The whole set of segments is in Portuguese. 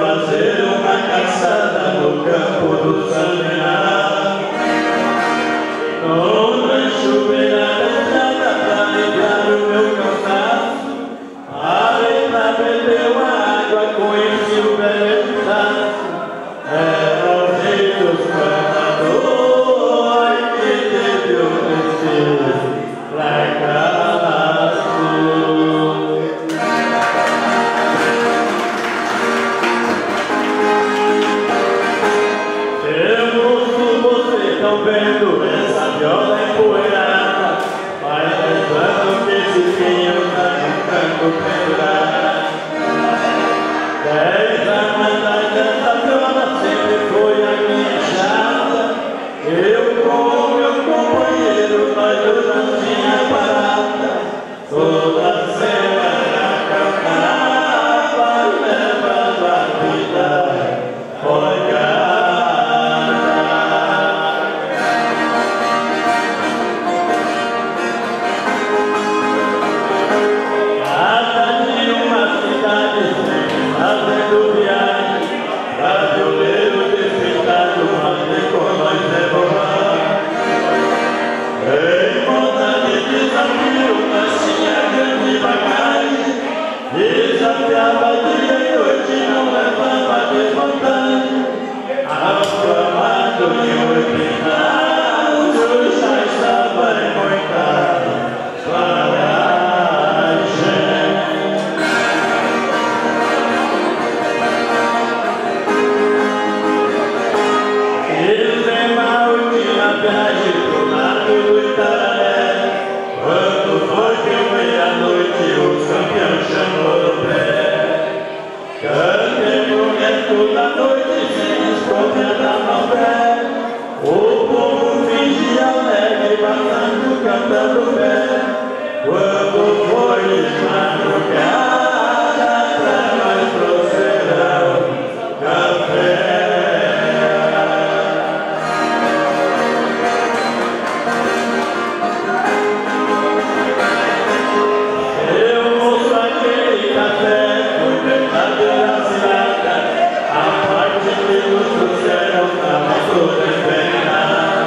fazer uma caçada no campo do Saminá. Com rancho beirada estrada pra aliviar o meu cansaço, parei pra beber uma água, conheci o velho taço. Era o rei dos cantadores que teve o descer pra Calaçu. Seu moço, vocês estão vendo essa viola empoeirada? Faz 10 anos que esse pinho tá no canto pendurado. 10 anos atrás dessa viola sempre foi a minha chata. Eu com o meu companheiro, nós dois não tinha parada. Toda semana cantava, levando a vida folgada. Cada dia uma cidade fazendo viagem, pra violeiro desfeitado, mas com nós é bobagem. Em moda de desafio, nós tinha grande bagagem, desafiava dia e noite, não levava desvantagem. Afamado em 80 anos, já estava em muita paragem. Fizemos a última viagem pro lado do Itararé. Quando foi que meia-noite o campeão chamou no pé. Cantei pro resto da noite sem esconder da pé. O povo fingia alegre, passando, cantando pé. Quando foi de madrugada, pra nós trouxeram café. Eu moço aquele café, foi verdadeira cilada. A parte que nos trouxeram tava toda envenenada.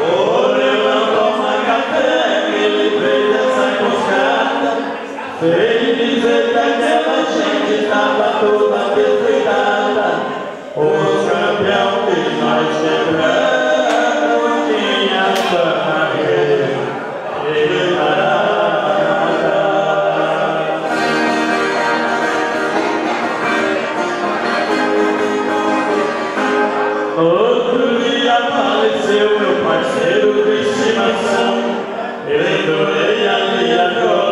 Olha, não toma café, que ele fez essa coscada. Sem dizer que aquela gente tava toda descuidada. Os campeão que nós quebramos tinha fama retirada. Outro dia faleceu meu parceiro de estimação. Eu adorei ali agora.